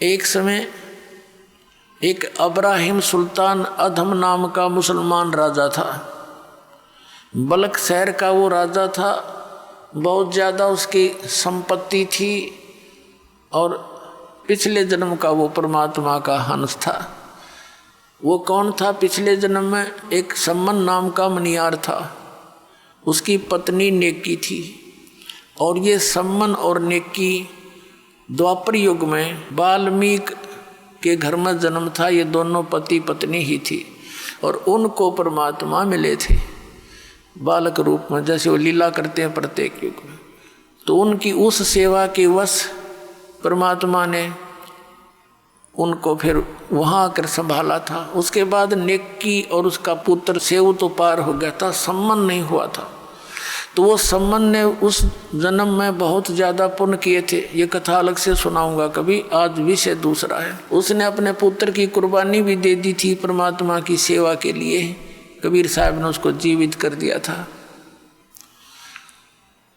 एक समय एक अब्राहिम सुल्तान अधम नाम का मुसलमान राजा था। बलख शहर का वो राजा था। बहुत ज़्यादा उसकी संपत्ति थी और पिछले जन्म का वो परमात्मा का हंस था। वो कौन था? पिछले जन्म में एक सम्मन नाम का मनियार था। उसकी पत्नी नेकी थी और ये सम्मन और नेकी द्वापर युग में वाल्मीकि के घर में जन्म था। ये दोनों पति पत्नी ही थी और उनको परमात्मा मिले थे बालक रूप में, जैसे वो लीला करते हैं प्रत्येक युग में। तो उनकी उस सेवा के वश परमात्मा ने उनको फिर वहाँ आकर संभाला था। उसके बाद नेकी और उसका पुत्र सेव तो पार हो गया था, सम्मन नहीं हुआ था। तो वो सम्मन ने उस जन्म में बहुत ज़्यादा पुण्य किए थे। ये कथा अलग से सुनाऊंगा कभी, आज विषय दूसरा है। उसने अपने पुत्र की कुर्बानी भी दे दी थी परमात्मा की सेवा के लिए। कबीर साहब ने उसको जीवित कर दिया था।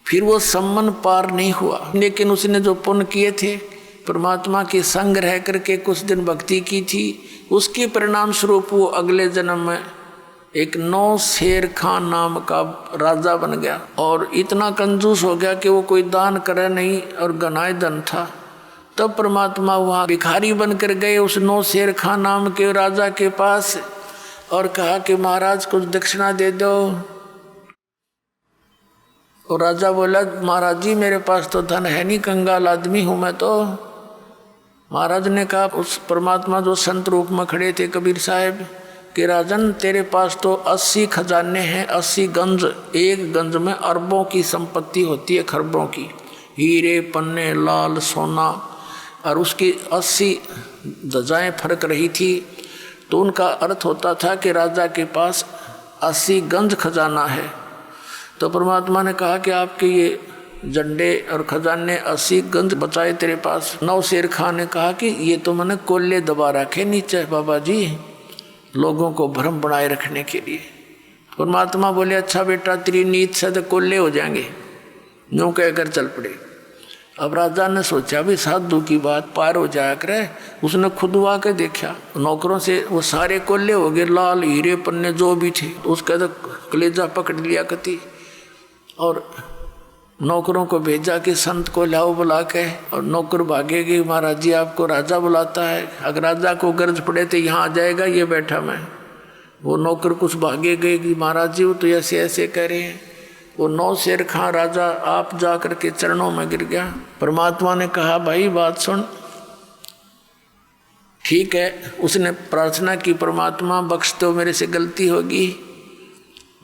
फिर वो सम्मन पार नहीं हुआ, लेकिन उसने जो पुण्य किए थे, परमात्मा के संग रह करके कुछ दिन भक्ति की थी, उसके परिणाम स्वरूप वो अगले जन्म में एक नौशेर खान नाम का राजा बन गया और इतना कंजूस हो गया कि वो कोई दान करे नहीं और गनाए धन था। तब परमात्मा वहाँ भिखारी बनकर गए उस नौशेर खान नाम के राजा के पास और कहा कि महाराज कुछ दक्षिणा दे दो। और राजा बोला, महाराज जी मेरे पास तो धन है नहीं, कंगाल आदमी हूँ मैं तो। महाराज ने कहा, उस परमात्मा जो संत रूप में खड़े थे कबीर साहब, कि राजन तेरे पास तो 80 खजाने हैं, 80 गंज। एक गंज में अरबों की संपत्ति होती है, खरबों की, हीरे पन्ने लाल सोना, और उसकी 80 ध्वजाएं फरक रही थी। तो उनका अर्थ होता था कि राजा के पास 80 गंज खजाना है। तो परमात्मा ने कहा कि आपके ये झंडे और खजाने 80 गंज बचाए तेरे पास। नौशेर खान ने कहा कि ये तो मैंने कोल्ले दबा रखे नीचे बाबा जी, लोगों को भ्रम बनाए रखने के लिए। परमात्मा बोले, अच्छा बेटा तेरी नीत से तो कोल्ले हो जाएंगे। यूँ कहकर चल पड़े। अब राजा ने सोचा भी साधु की बात पार हो जाया करे। उसने खुद आके देखा, नौकरों से वो सारे कोल्ले हो गए, लाल हीरे पन्ने जो भी थे। उसका तो कलेजा पकड़ लिया कति और नौकरों को भेजा कि संत को लाओ बुला के। और नौकर भागेगी, महाराज जी आपको राजा बुलाता है। अगर राजा को गर्ज पड़े तो यहाँ आ जाएगा, ये बैठा मैं। वो नौकर कुछ भागे गए कि महाराज जी वो तो ऐसे ऐसे कह रहे हैं। वो नौशेर खां राजा आप जा कर के चरणों में गिर गया। परमात्मा ने कहा, भाई बात सुन, ठीक है। उसने प्रार्थना की, परमात्मा बख्श दो, मेरे से गलती होगी,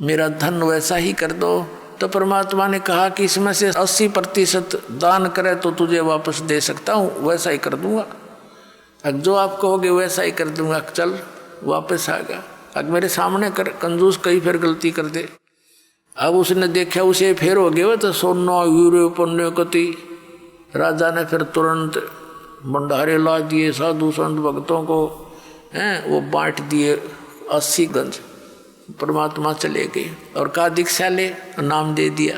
मेरा धन वैसा ही कर दो। तो परमात्मा ने कहा कि इसमें से 80% दान करे तो तुझे वापस दे सकता हूँ, वैसा ही कर दूंगा। अब जो आप कहोगे वैसा ही कर दूंगा, चल वापस आ गया। अब मेरे सामने कर, कंजूस कहीं फिर गलती कर दे। अब उसने देखा उसे फिर हो गया तो सोना हीरे पन्ने कति। राजा ने फिर तुरंत भंडारे ला दिए, साधु संत भक्तों को हैं वो बांट दिए 80 गंज। परमात्मा चले गए और कहा दीक्षा ले, नाम दे दिया।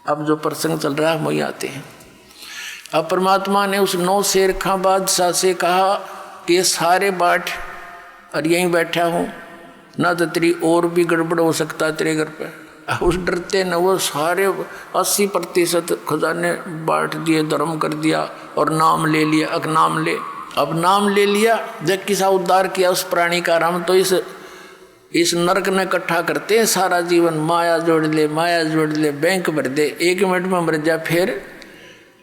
अब जो प्रसंग चल रहा है वही आते हैं। अब परमात्मा ने उस नौशेर खां बादशाह से कहा कि ये सारे बांट और यहीं बैठा हूँ, ना तो तेरी और भी गड़बड़ हो सकता है तेरे घर पे। उस डरते न वो सारे 80% खजाने बांट दिए, धर्म कर दिया और नाम ले लिया। अब नाम ले, अब नाम ले लिया, जब किसा उद्धार किया उस प्राणी का राम। तो इस नरक ने इकट्ठा करते हैं सारा जीवन, माया जोड़ ले, माया जोड़ ले, बैंक भर दे, 1 मिनट में मर जा। फिर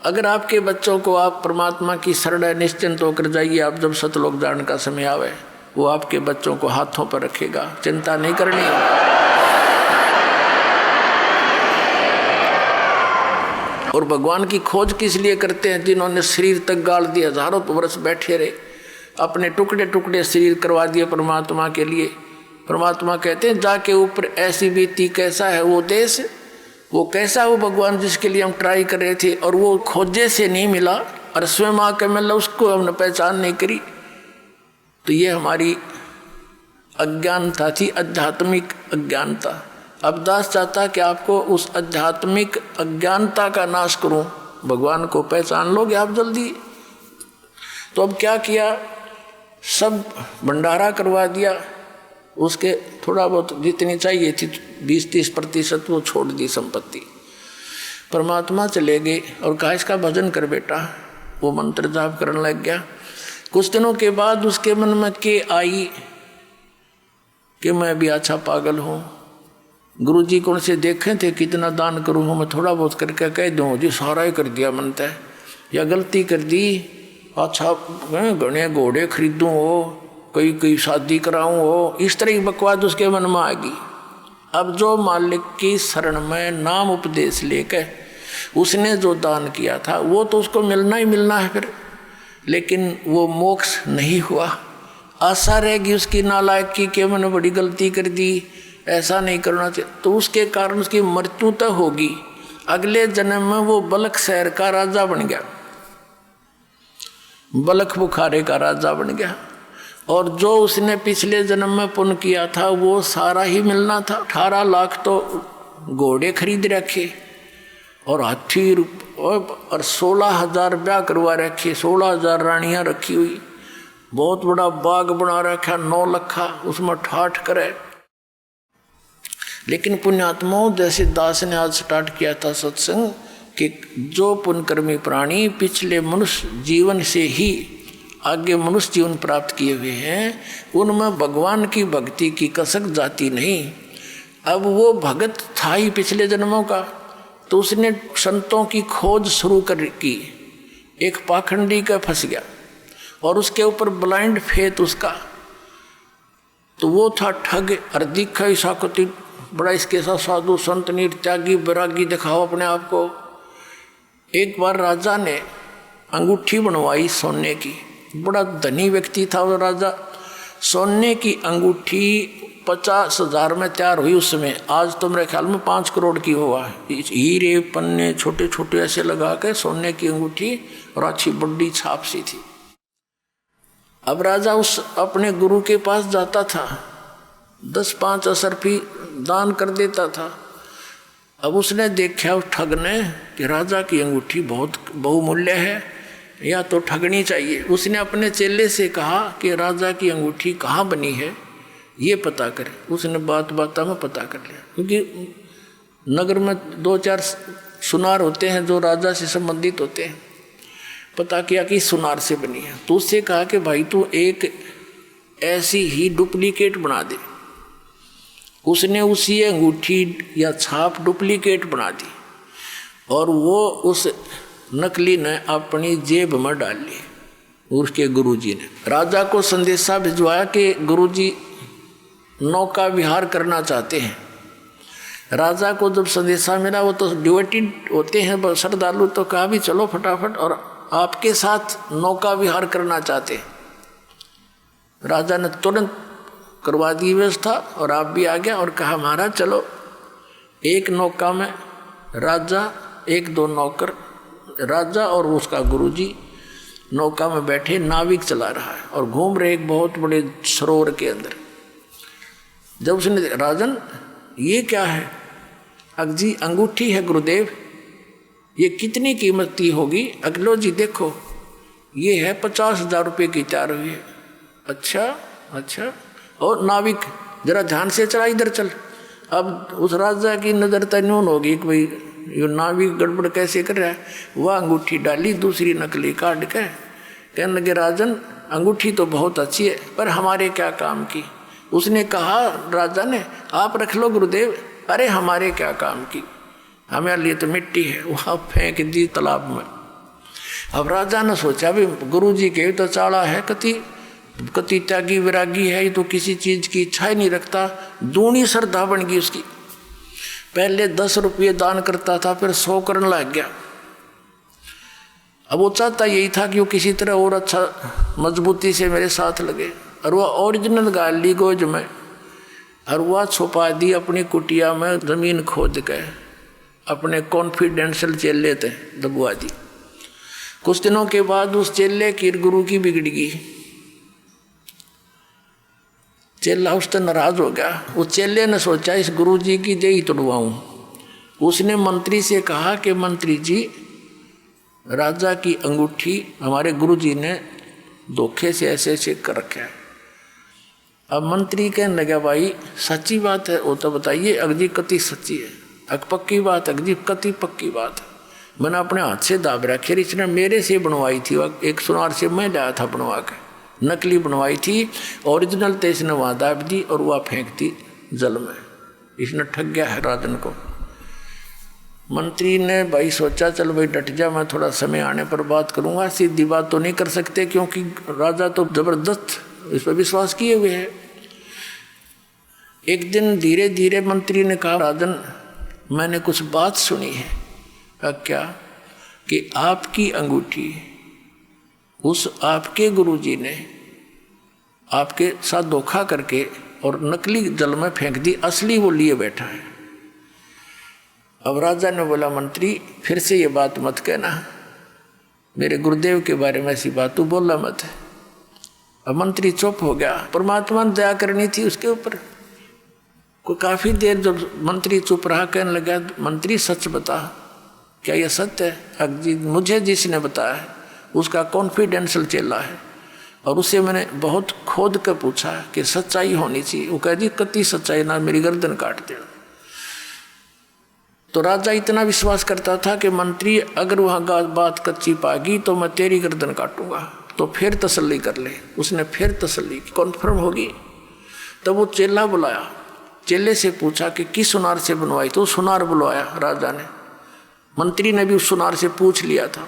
अगर आपके बच्चों को आप परमात्मा की शरण निश्चिंत होकर जाइए, आप जब सतलोक जाने का समय आवे, वो आपके बच्चों को हाथों पर रखेगा, चिंता नहीं करनी। और भगवान की खोज किस लिए करते हैं? जिन्होंने शरीर तक गाड़ दिया, हजारों वर्ष बैठे रहे, अपने टुकड़े टुकड़े शरीर करवा दिए परमात्मा के लिए। परमात्मा कहते हैं जाके ऊपर ऐसी बीती, कैसा है वो देश, वो कैसा वो भगवान जिसके लिए हम ट्राई कर रहे थे और वो खोजे से नहीं मिला और स्वयं आके मिला, उसको हमने पहचान नहीं करी। तो ये हमारी अज्ञानता थी, आध्यात्मिक अज्ञानता। अब दास चाहता कि आपको उस आध्यात्मिक अज्ञानता का नाश करूं, भगवान को पहचान लोगे आप जल्दी। तो अब क्या किया, सब भंडारा करवा दिया, उसके थोड़ा बहुत जितनी चाहिए थी 20-30% वो छोड़ दी संपत्ति। परमात्मा चले गए और कहा इसका भजन कर बेटा। वो मंत्र जाप करने लग गया। कुछ दिनों के बाद उसके मन में के आई कि मैं भी अच्छा पागल हूँ, गुरुजी कौन से देखे थे कितना दान करूँ, मैं थोड़ा बहुत करके कह दूँ जी सारा ही कर दिया मन तय, या गलती कर दी, अच्छा घने घोड़े खरीदूँ हो, कोई शादी कराऊँ हो, इस तरह की बकवास उसके मन में आ गई। अब जो मालिक की शरण में नाम उपदेश लेकर उसने जो दान किया था वो तो उसको मिलना ही मिलना है फिर, लेकिन वो मोक्ष नहीं हुआ। आशा रहेगी उसकी नालायकी कि मैंने बड़ी गलती कर दी, ऐसा नहीं करना चाहिए, तो उसके कारण उसकी मृत्यु तो होगी। अगले जन्म में वो बलख शहर का राजा बन गया, बलख बुखारे का राजा बन गया। और जो उसने पिछले जन्म में पुण्य किया था वो सारा ही मिलना था। 18 लाख तो घोड़े खरीद रखे और हाथी और 16,000 ब्याह करवा रखे, 16,000 रानियां रखी हुई, बहुत बड़ा बाग बना रखा 9 लखा, उसमें ठाठ करे। लेकिन पुण्यात्माओं जैसे दास ने आज स्टार्ट किया था सत्संग कि जो पुण्यकर्मी प्राणी पिछले मनुष्य जीवन से ही आगे मनुष्य जीवन प्राप्त किए हुए हैं, उनमें भगवान की भक्ति की कसक जाती नहीं। अब वो भगत था ही पिछले जन्मों का, तो उसने संतों की खोज शुरू कर की, एक पाखंडी का फंस गया और उसके ऊपर ब्लाइंड फेथ उसका, तो वो था ठग और दिखा ईसाकती बड़ा इसके साथ साधु संत नीर त्यागी बैरागी दिखाओ अपने आप को। एक बार राजा ने अंगूठी बनवाई सोने की, बड़ा धनी व्यक्ति था वो राजा। सोने की अंगूठी 50,000 में तैयार हुई उस समय, आज तो मेरे ख्याल में 5 करोड़ की हुआ। हीरे पन्ने छोटे छोटे ऐसे लगा के सोने की अंगूठी और अच्छी बड़ी छाप सी थी। अब राजा उस अपने गुरु के पास जाता था, 10-5 असरफी दान कर देता था। अब उसने देखा उस ठग ने कि राजा की अंगूठी बहुत बहुमूल्य है, या तो ठगनी चाहिए। उसने अपने चेले से कहा कि राजा की अंगूठी कहाँ बनी है ये पता करे। उसने बात में पता कर लिया, क्योंकि नगर में 2-4 सुनार होते हैं जो राजा से संबंधित होते हैं। पता किया कि सुनार से बनी है, तो उससे कहा कि भाई तू एक ऐसी ही डुप्लीकेट बना दे। उसने उसी अंगूठी या छाप डुप्लीकेट बना दी और वो उस नकली ने अपनी जेब में डाल ली। उसके गुरुजी ने राजा को संदेशा भिजवाया कि गुरुजी नौका विहार करना चाहते हैं। राजा को जब संदेशा मिला, वो तो डिवोटेड होते हैं श्रद्धालु, तो कहा भी चलो फटाफट, और आपके साथ नौका विहार करना चाहते हैं। राजा ने तुरंत करवा दी व्यवस्था और आप भी आ गया और कहा महाराज चलो। एक नौका में राजा, 1-2 नौकर, राजा और उसका गुरुजी नौका में बैठे, नाविक चला रहा है और घूम रहे एक बहुत बड़े सरोवर के अंदर। जब उसने राजन ये क्या है? अगजी अंगूठी है गुरुदेव, ये कितनी कीमत की होगी? अगलो जी देखो ये है 50,000 रुपये की तैयार हुई है। अच्छा। और नाविक जरा ध्यान से चला, इधर चल। अब उस राजा की नज़र तन्यून होगी कि भाई ये नाविक गड़बड़ कैसे कर रहा है। वह अंगूठी डाली, दूसरी नकली काट के कहने लगे राजन अंगूठी तो बहुत अच्छी है पर हमारे क्या काम की। उसने कहा राजा ने आप रख लो गुरुदेव। अरे हमारे क्या काम की, हमारे लिए तो मिट्टी है। वहाँ फेंक दी तालाब में। अब राजा ने सोचा भी गुरुजी के तो चाड़ा है, कति त्यागी विरागी है, ये तो किसी चीज़ की इच्छा ही नहीं रखता। दूनी श्रद्धा बन गई उसकी। पहले 10 रुपये दान करता था, फिर 100 करने लग गया। अब वो चाहता यही था कि वो किसी तरह और अच्छा मजबूती से मेरे साथ लगे। और वह ओरिजिनल गाल ली गोज में और वह छुपा दी अपनी कुटिया में, ज़मीन खोद के अपने कॉन्फिडेंशियल चेले थे दबुआ दी। कुछ दिनों के बाद उस चेले की गुरु की बिगड़ गई। चेला उससे नाराज हो गया। उस चेले ने सोचा इस गुरुजी की देही तोड़वाऊं। उसने मंत्री से कहा कि मंत्री जी राजा की अंगूठी हमारे गुरुजी ने धोखे से ऐसे ऐसे कर रखे है। अब मंत्री कहने लगा भाई सच्ची बात है वो तो बताइए। अगजी कति सच्ची है, अग पक्की बात, अगजी कति पक्की बात है। मैंने अपने हाथ से दाब रखे, इसने मेरे से बनवाई थी, एक सुनार से मैं लाया था बनवा के, नकली बनवाई थी। ओरिजिनल तो इसने वहाँ दाब दी और वह फेंक दी जल में। इसने ठग गया है राजन को। मंत्री ने भाई सोचा चल भाई डट जा, मैं थोड़ा समय आने पर बात करूँगा। सीधी बात तो नहीं कर सकते क्योंकि राजा तो जबरदस्त इस पर विश्वास किए हुए है। एक दिन धीरे धीरे मंत्री ने कहा राजन मैंने कुछ बात सुनी है। क्या? कि आपकी अंगूठी उस आपके गुरुजी ने आपके साथ धोखा करके और नकली जल में फेंक दी, असली वो लिए बैठा है। अब राजा ने बोला मंत्री फिर से ये बात मत कहना, मेरे गुरुदेव के बारे में ऐसी बात तू बोला मत। अब मंत्री चुप हो गया। परमात्मा ने दया करनी थी उसके ऊपर। कोई काफ़ी देर जब मंत्री चुप रहा, कहने लगा मंत्री सच बता, क्या यह सत्य है? मुझे जिसने बताया है उसका कॉन्फिडेंशियल चेला है और उससे मैंने बहुत खोद कर पूछा कि सच्चाई होनी चाहिए। वो कह दी कति सच्चाई ना, मेरी गर्दन काट दे। तो राजा इतना विश्वास करता था कि मंत्री अगर वहाँ बात कच्ची पागी तो मैं तेरी गर्दन काटूंगा, तो फिर तसल्ली कर ले। उसने फिर तसल्ली की, कॉन्फर्म होगी। तब वो चेला बुलाया, चेले से पूछा कि किस सुनार से बनवाई, तो सुनार बुलवाया राजा ने। मंत्री ने भी उस सुनार से पूछ लिया था।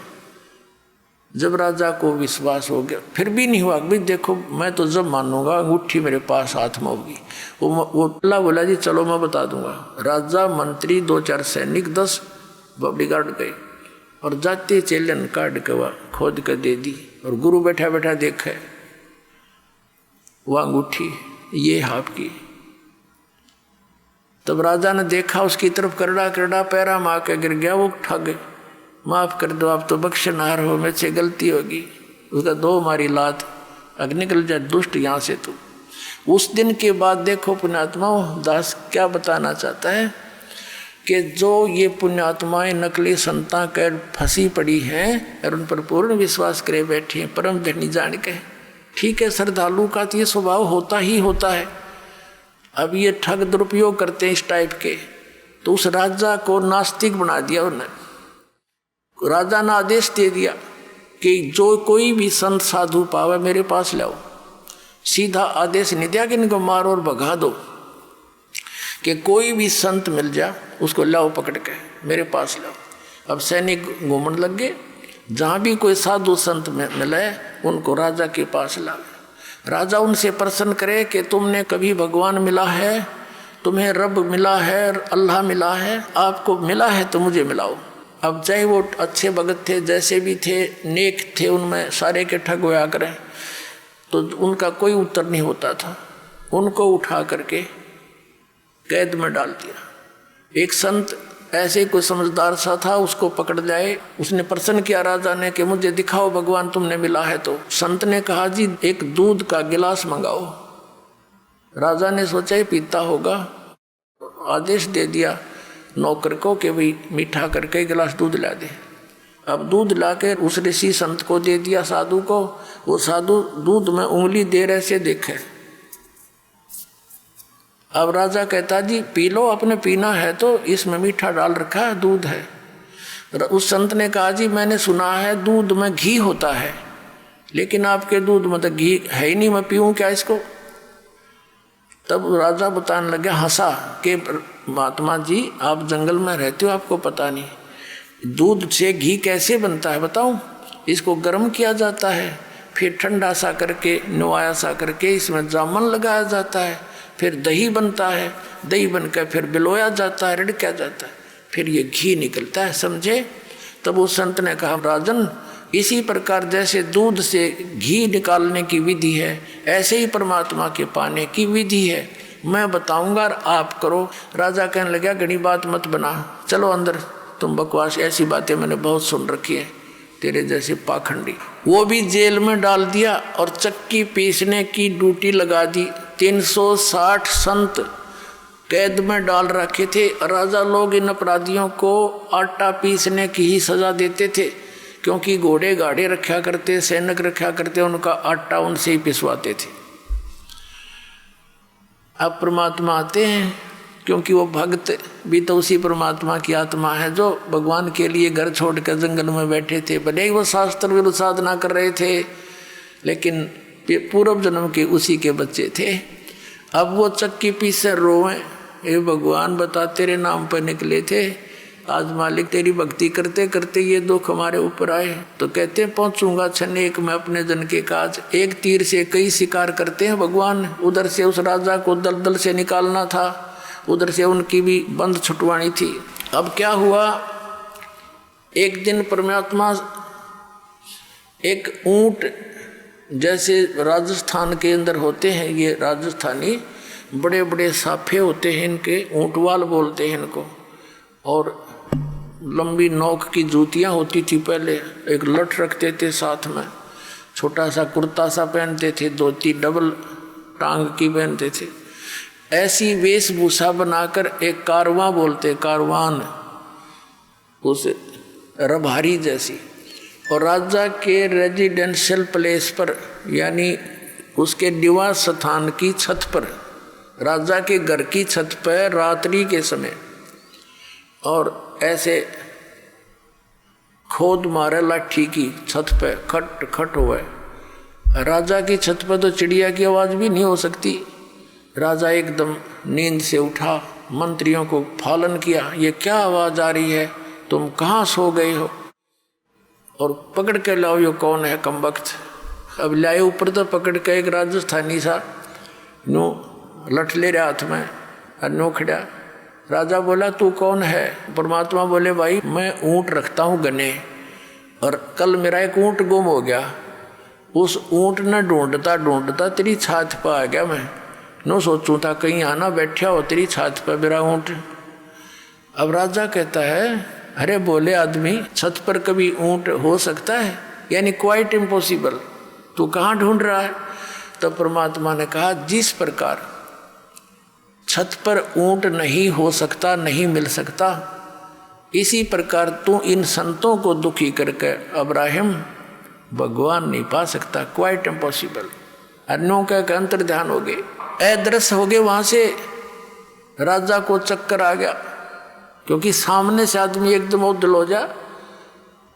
जब राजा को विश्वास हो गया फिर भी नहीं हुआ, भाई देखो मैं तो जब मानूंगा अंगूठी मेरे पास हाथ में होगी। वो अल्लाह बोला जी चलो मैं बता दूंगा। राजा मंत्री 2-4 सैनिक 10 बॉडीगार्ड गए और जाते चेलन काट के वह खोद कर दे दी। और गुरु बैठा बैठा देखे वह अंगूठी ये आपकी। तब राजा ने देखा उसकी तरफ, करड़ा करड़ा पैरा मार के गिर गया। वो ठग माफ कर दो आप तो बख्शनार हो, मेरे से गलती होगी। उसका 2 मारी लात, अग निकल जाए दुष्ट यहाँ से तू। उस दिन के बाद देखो पुण्यात्माओं, दास क्या बताना चाहता है कि जो ये पुण्यात्माएं नकली संता कर फंसी पड़ी हैं और उन पर पूर्ण विश्वास करे बैठी हैं परम धनी जान के। ठीक है, श्रद्धालु का तो ये स्वभाव होता ही होता है। अब ये ठग दुरुपयोग करते हैं इस टाइप के, तो उस राजा को नास्तिक बना दिया उन्होंने। राजा ने आदेश दे दिया कि जो कोई भी संत साधु पावे मेरे पास लाओ। सीधा आदेश नहीं दिया कि इनको मारो और भगा दो, कि कोई भी संत मिल जा उसको लाओ पकड़ के मेरे पास लाओ। अब सैनिक घूमने लग गए, जहाँ भी कोई साधु संत मिले उनको राजा के पास लाओ। राजा उनसे प्रश्न करे कि तुमने कभी भगवान मिला है, तुम्हें रब मिला है, अल्लाह मिला है, आपको मिला है तो मुझे मिलाओ। अब चाहे वो अच्छे भगत थे, जैसे भी थे, नेक थे, उनमें सारे के ठग हुआ करें, तो उनका कोई उत्तर नहीं होता था। उनको उठा करके कैद में डाल दिया। एक संत ऐसे कोई समझदार सा था, उसको पकड़ जाए। उसने प्रश्न किया राजा ने कि मुझे दिखाओ भगवान तुमने मिला है तो। संत ने कहा जी एक दूध का गिलास मंगाओ। राजा ने सोचा ही पीता होगा, आदेश दे दिया नौकर को कि भाई मीठा करके गिलास दूध ला दे। अब दूध लाके उस ऋषि संत को दे दिया, साधु को। वो साधु दूध में उंगली दे रहे से देखे। अब राजा कहता जी पी लो, अपने पीना है तो, इसमें मीठा डाल रखा है, दूध है। उस संत ने कहा जी मैंने सुना है दूध में घी होता है, लेकिन आपके दूध में तो घी है ही नहीं, मैं पीऊँ क्या इसको? तब राजा बताने लगे, हंसा कि महात्मा जी आप जंगल में रहते हो, आपको पता नहीं दूध से घी कैसे बनता है बताऊं? इसको गर्म किया जाता है, फिर ठंडा सा करके नवाया सा करके इसमें जामन लगाया जाता है, फिर दही बनता है, दही बनकर फिर बिलोया जाता है, रिड़का जाता है, फिर ये घी निकलता है, समझे? तब उस संत ने कहा राजन इसी प्रकार जैसे दूध से घी निकालने की विधि है, ऐसे ही परमात्मा के पाने की विधि है, मैं बताऊंगा और आप करो। राजा कहने लगा घनी बात मत बना, चलो अंदर, तुम बकवास, ऐसी बातें मैंने बहुत सुन रखी है तेरे जैसे पाखंडी। वो भी जेल में डाल दिया और चक्की पीसने की ड्यूटी लगा दी। 360 संत कैद में डाल रखे थे। राजा लोग इन अपराधियों को आटा पीसने की ही सजा देते थे क्योंकि घोड़े गाड़े रखा करते, सैनिक रखा करते, उनका आटा उनसे ही पिसवाते थे। अब परमात्मा आते हैं, क्योंकि वो भक्त भी तो उसी परमात्मा की आत्मा है जो भगवान के लिए घर छोड़कर जंगल में बैठे थे। भले ही वो शास्त्र विरुद्ध साधना कर रहे थे, लेकिन पूर्व जन्म के उसी के बच्चे थे। अब वो चक्की पीछे रोए, हे भगवान बता तेरे नाम पर निकले थे, आज मालिक तेरी भक्ति करते करते ये दुख हमारे ऊपर आए। तो कहते पहुंचूंगा क्षण एक में अपने जन के काज। एक तीर से कई शिकार करते हैं भगवान। उधर से उस राजा को दलदल से निकालना था, उधर से उनकी भी बंद छुटवानी थी। अब क्या हुआ, एक दिन परमात्मा एक ऊंट, जैसे राजस्थान के अंदर होते हैं ये राजस्थानी, बड़े बड़े साफे होते हैं इनके, ऊंटवाल बोलते हैं इनको, और लंबी नोक की जूतियां होती थी पहले, एक लठ रखते थे साथ में, छोटा सा कुर्ता सा पहनते थे, धोती डबल टांग की पहनते थे। ऐसी वेशभूषा बनाकर एक कारवां बोलते, कारवान, उस रभारी जैसी, और राजा के रेजिडेंशियल प्लेस पर यानी उसके निवास स्थान की छत पर, राजा के घर की छत पर रात्रि के समय, और ऐसे खोद मारे लाठी की छत पे, खट खट हुआ। राजा की छत पर तो चिड़िया की आवाज़ भी नहीं हो सकती। राजा एकदम नींद से उठा, मंत्रियों को फालन किया, ये क्या आवाज़ आ रही है, तुम कहाँ सो गए हो, और पकड़ के लाओ ये कौन है कमबख्त। अब लाए ऊपर तो पकड़ के एक राजस्थानी सा नो लठ ले रहा हाथ में, नो खड़ा। राजा बोला तू कौन है। परमात्मा बोले भाई मैं ऊंट रखता हूँ गने, और कल मेरा एक ऊंट गुम हो गया, उस ऊंट ने ढूंढता ढूंढता तेरी छात पर आ गया। मैं नो सोचूं था कहीं आना बैठा हो तेरी छात पर मेरा ऊंट। अब राजा कहता है अरे बोले आदमी, छत पर कभी ऊंट हो सकता है, यानी क्वाइट इम्पॉसिबल, तू कहाँ ढूंढ रहा है। तो परमात्मा ने कहा जिस प्रकार छत पर ऊंट नहीं हो सकता, नहीं मिल सकता, इसी प्रकार तू इन संतों को दुखी करके अब्राहिम भगवान नहीं पा सकता, क्वाइट इम्पॉसिबल। अन्यों का अंतर ध्यान हो गए, अदृश्य हो गए। वहां से राजा को चक्कर आ गया, क्योंकि सामने से आदमी एकदम उदल हो जा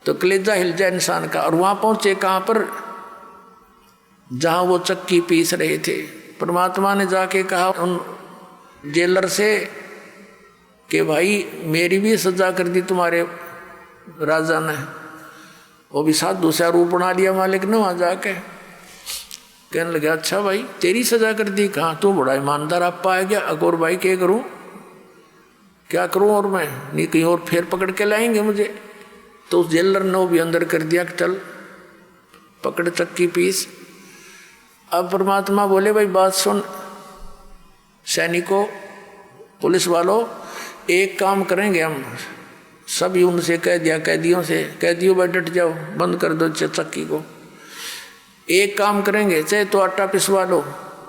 तो कलेजा हिल जाए इंसान का। और वहां पहुंचे कहां पर, जहां वो चक्की पीस रहे थे। परमात्मा ने जाके कहा उन जेलर से कि भाई मेरी भी सजा कर दी तुम्हारे राजा ने। वो भी साथ दूसरा रूप बना लिया मालिक ने वहाँ जाके। कहने लगे अच्छा भाई तेरी सजा कर दी, कहाँ तू बड़ा ईमानदार आप पाया गया। अकबर भाई क्या करूँ, क्या करूँ, और मैं नहीं कहीं और फिर पकड़ के लाएंगे मुझे। तो उस जेलर ने वो भी अंदर कर दिया कि चल पकड़ चक्की पीस। अब परमात्मा बोले भाई बात सुन, सैनिकों पुलिस वालों, एक काम करेंगे हम सभी, उनसे कह दिया कैदियों से, कैदियों भाई डट जाओ, बंद कर दो चक्की को। एक काम करेंगे, चाहे तो आटा पिसवा लो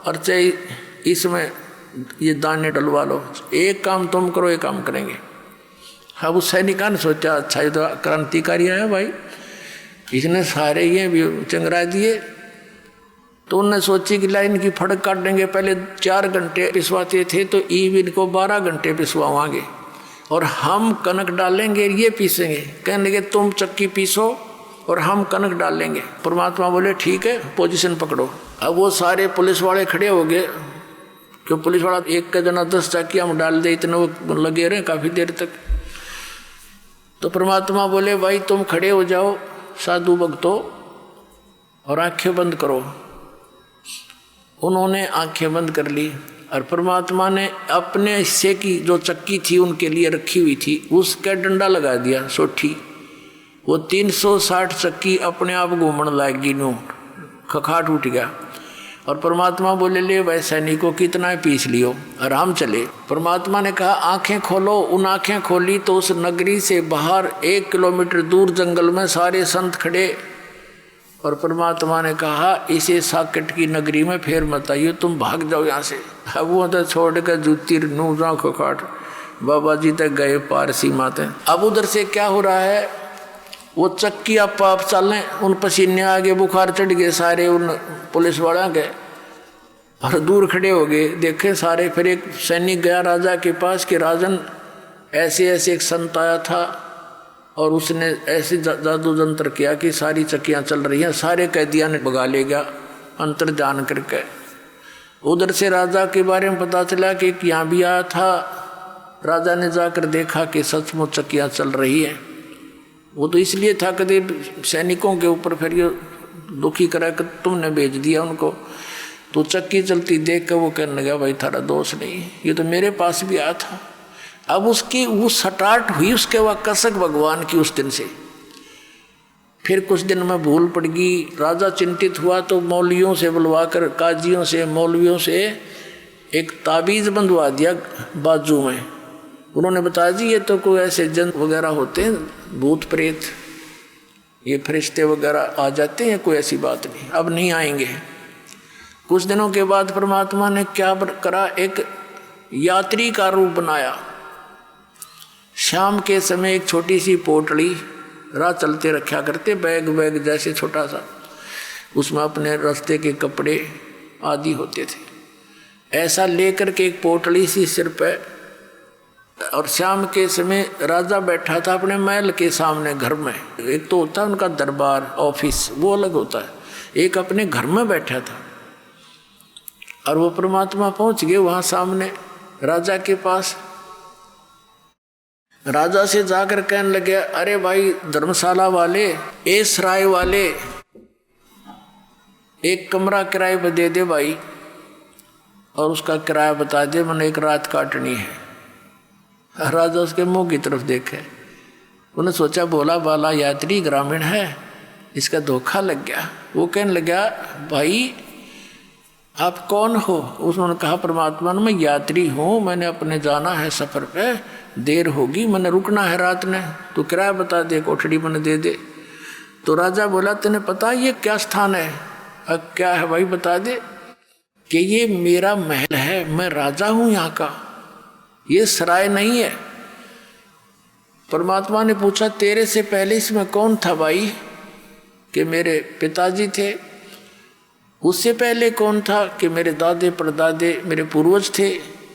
और चाहे इसमें ये दाने डलवा लो, एक काम तुम करो, एक काम करेंगे। अब उस सैनिका ने सोचा अच्छा ये तो क्रांतिकारी आया भाई, इसने सारे ये भी चंगरा दिए। तो उन्होंने सोची कि लाइन की फड़क काट देंगे। पहले 4 घंटे पिसवाते थे तो ईब इनको 12 घंटे पिसवाएंगे, और हम कनक डालेंगे ये पीसेंगे। कहने लगे तुम चक्की पीसो और हम कनक डालेंगे। परमात्मा बोले ठीक है पोजीशन पकड़ो। अब वो सारे पुलिस वाले खड़े हो गए, क्यों पुलिस वाला एक का जना 10 चक्की हम डाल दे, इतने वो लगे रहे काफ़ी देर तक। तो परमात्मा बोले भाई तुम खड़े हो जाओ साधु भक्तों और आंखें बंद करो। उन्होंने आंखें बंद कर ली, और परमात्मा ने अपने हिस्से की जो चक्की थी उनके लिए रखी हुई थी उसका डंडा लगा दिया सोठी। वो 360 चक्की अपने आप घूमने लगी, नो खखाट उठ गया। और परमात्मा बोले ले भाई सैनिकों कितना पीस लियो, और हम चले। परमात्मा ने कहा आंखें खोलो। उन आंखें खोली तो उस नगरी से बाहर 1 किलोमीटर दूर जंगल में सारे संत खड़े। और परमात्मा ने कहा इसे साकेट की नगरी में फिर मत आइयो, तुम भाग जाओ यहाँ से। अब वो तो छोड़ कर जूती नूजा खखाट बाबा जी तक गए पार सीमा तक। अब उधर से क्या हो रहा है, वो चक्की आप चलें, उन पसीने आगे बुखार चढ़ गए सारे उन पुलिस वाला के, और दूर खड़े हो गए देखे सारे। फिर एक सैनिक गया राजा के पास कि राजन ऐसे ऐसे एक संत आया था और उसने ऐसे जादू जंत्र किया कि सारी चक्कियाँ चल रही हैं, सारे कैदियाँ ने भगा ले गया अंतर जान करके। उधर से राजा के बारे में पता चला कि यहाँ भी आया था। राजा ने जाकर देखा कि सचमुच चक्कियाँ चल रही हैं। वो तो इसलिए था कभी सैनिकों के ऊपर फिर ये दुखी करा कर तुमने भेज दिया उनको। तो चक्की चलती देख कर वो कहने लगा भाई थारा दोष नहीं, ये तो मेरे पास भी आया था। अब उसकी वो स्टार्ट हुई उसके बाद कसक भगवान की उस दिन से। फिर कुछ दिन में भूल पड़ गई, राजा चिंतित हुआ तो मौलवियों से बुलवा कर, काजियों से मौलवियों से एक ताबीज़ बंधवा दिया बाजू में। उन्होंने बताया जी ये तो कोई ऐसे जन वगैरह होते हैं, भूत प्रेत, ये फरिश्ते वगैरह आ जाते हैं, कोई ऐसी बात नहीं, अब नहीं आएंगे। कुछ दिनों के बाद परमात्मा ने क्या करा, एक यात्री का रूप बनाया। शाम के समय एक छोटी सी पोटली राह चलते रखा करते, बैग जैसे छोटा सा, उसमें अपने रास्ते के कपड़े आदि होते थे। ऐसा लेकर के एक पोटली सी सिर पे, और शाम के समय राजा बैठा था अपने महल के सामने घर में। एक तो होता है उनका दरबार ऑफिस, वो अलग होता है, एक अपने घर में बैठा था। और वो परमात्मा पहुंच गए वहां सामने राजा के पास। राजा से जाकर कहने लगे अरे भाई धर्मशाला वाले, ए सराय वाले, एक कमरा किराए पर दे दे भाई, और उसका किराया बता दे, मैंने एक रात काटनी है। राजा उसके मुंह की तरफ देखे, उन्हें सोचा भोला बाला यात्री ग्रामीण है, इसका धोखा लग गया। वो कहने लगा भाई आप कौन हो? उसने कहा परमात्मा मैं यात्री हूँ, मैंने अपने जाना है सफ़र पे, देर होगी, मैंने रुकना है रात ने, तो किराया बता दे, कोठड़ी मैंने दे दे। तो राजा बोला तेने पता ये क्या स्थान है? अब क्या है भाई बता दे। कि ये मेरा महल है, मैं राजा हूँ यहाँ का, ये सराय नहीं है। परमात्मा ने पूछा तेरे से पहले इसमें कौन था भाई? कि मेरे पिताजी थे। उससे पहले कौन था? कि मेरे दादे परदादे मेरे पूर्वज थे।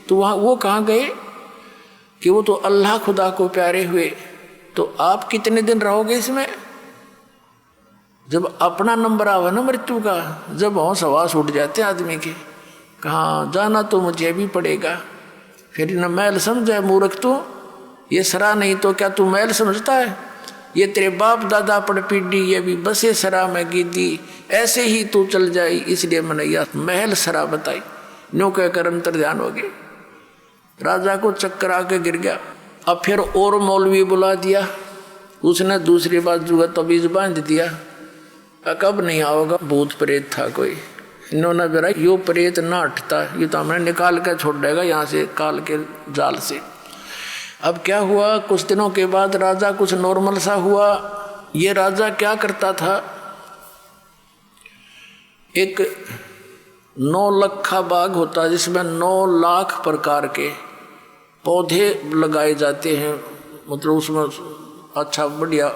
तो वहाँ वो कहाँ गए? कि वो तो अल्लाह खुदा को प्यारे हुए। तो आप कितने दिन रहोगे इसमें? जब अपना नंबर आवा ना मृत्यु का, जब होश हवास उठ जाते आदमी के, कहाँ जाना तो मुझे भी पड़ेगा। फिर न महल समझे मूर्ख तू, ये सरा नहीं तो क्या तू महल समझता है? ये तेरे बाप दादा पड़ पीढ़ी ये भी बसे सरा में गिद्दी, ऐसे ही तू चल जाई, इसलिए मैंने यह महल सरा बताई। न्यों कहकर अंतर ध्यान हो गए। राजा को चक्कर आके गिर गया। अब फिर और मौलवी बुला दिया, उसने दूसरी बात जुगा तबीज बांध दिया। कब नहीं आओगा, भूत प्रेत था कोई। इन्होंने बेरा यो प्रेत ना हटता, ये तो हमें निकाल कर छोड़ देगा यहाँ से काल के जाल से। अब क्या हुआ, कुछ दिनों के बाद राजा कुछ नॉर्मल सा हुआ। ये राजा क्या करता था, एक 9 लखा बाग होता है जिसमें 9 लाख प्रकार के पौधे लगाए जाते हैं, मतलब उसमें अच्छा बढ़िया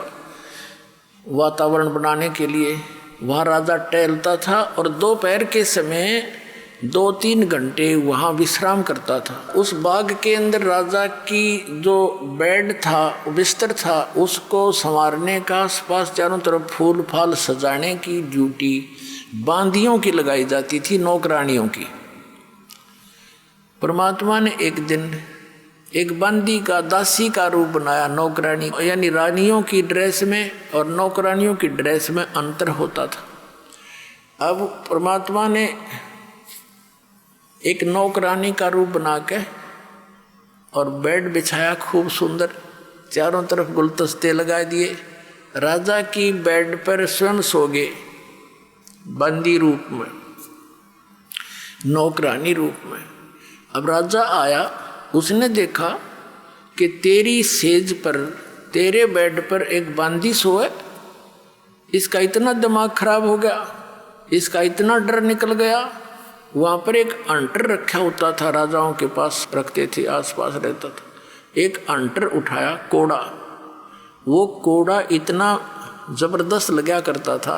वातावरण बनाने के लिए। वहाँ राजा टहलता था और दोपहर के समय 2-3 घंटे वहाँ विश्राम करता था। उस बाग के अंदर राजा की जो बेड था, बिस्तर था, उसको संवारने का, आसपास चारों तरफ फूल फाल सजाने की ड्यूटी बांदियों की लगाई जाती थी, नौकरानियों की। परमात्मा ने एक दिन एक बंदी का, दासी का रूप बनाया, नौकरानी, यानी रानियों की ड्रेस में और नौकरानियों की ड्रेस में अंतर होता था। अब परमात्मा ने एक नौकरानी का रूप बना के और बेड बिछाया खूब सुंदर, चारों तरफ गुलदस्ते लगा दिए। राजा की बेड पर स्वयं सो गए, बंदी रूप में, नौकरानी रूप में। अब राजा आया, उसने देखा कि तेरी सेज पर, तेरे बेड पर एक बांदी सोए। इसका इतना दिमाग खराब हो गया, इसका इतना डर निकल गया। वहाँ पर एक अंटर रखा होता था, राजाओं के पास रखते थे, आसपास रहता था। एक अंटर उठाया कोड़ा वो कोड़ा इतना जबरदस्त लगा करता था,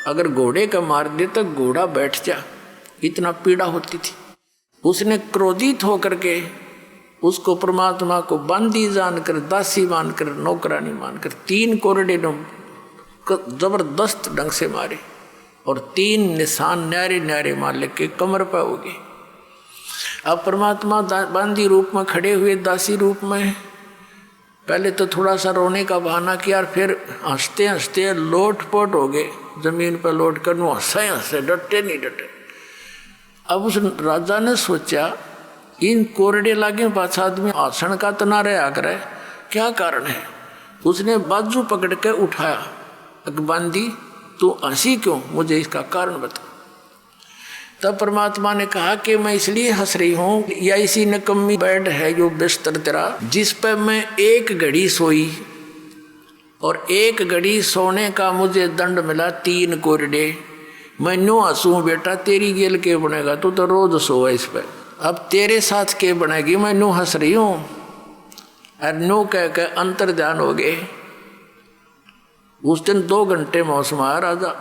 अगर घोड़े का मार दे तो घोड़ा बैठ जा, इतना पीड़ा होती थी। उसने क्रोधित होकर के उसको परमात्मा को बंदी जानकर, दासी मानकर, नौकरानी मानकर 3 कोरडे जबरदस्त ढंग से मारे और 3 निशान न्यारे न्यारे मार लेके कमर पर हो गए। अब परमात्मा बांदी रूप में खड़े हुए, दासी रूप में। पहले तो थोड़ा सा रोने का बहाना किया और फिर हंसते हंसते लोटपोट हो गए, जमीन पर लौट कर हंसे हंसे, डटे नहीं डटे। अब उस राजा ने सोचा इन कोरडे लागे पाछा आदमी आसन का तना रहा करे, क्या कारण है। उसने बाजू पकड़ के उठाया, अकबंदी तू हंसी क्यों, मुझे इसका कारण बता। तब परमात्मा ने कहा कि मैं इसलिए हंस रही हूँ, या इसी नकम्मी बेड है जो बिस्तर तेरा, जिस पर मैं 1 घड़ी सोई और 1 घड़ी सोने का मुझे दंड मिला 3 कोरडे। मैं नो हंसूँ बेटा, तेरी गेल के बनेगा, तू तो रोज सोए इस पर, अब तेरे साथ के बनेगी, मैं नो हंस रही हूँ। और नो कह के अंतर ध्यान हो गए। उस दिन 2 घंटे मौसम आया, राजा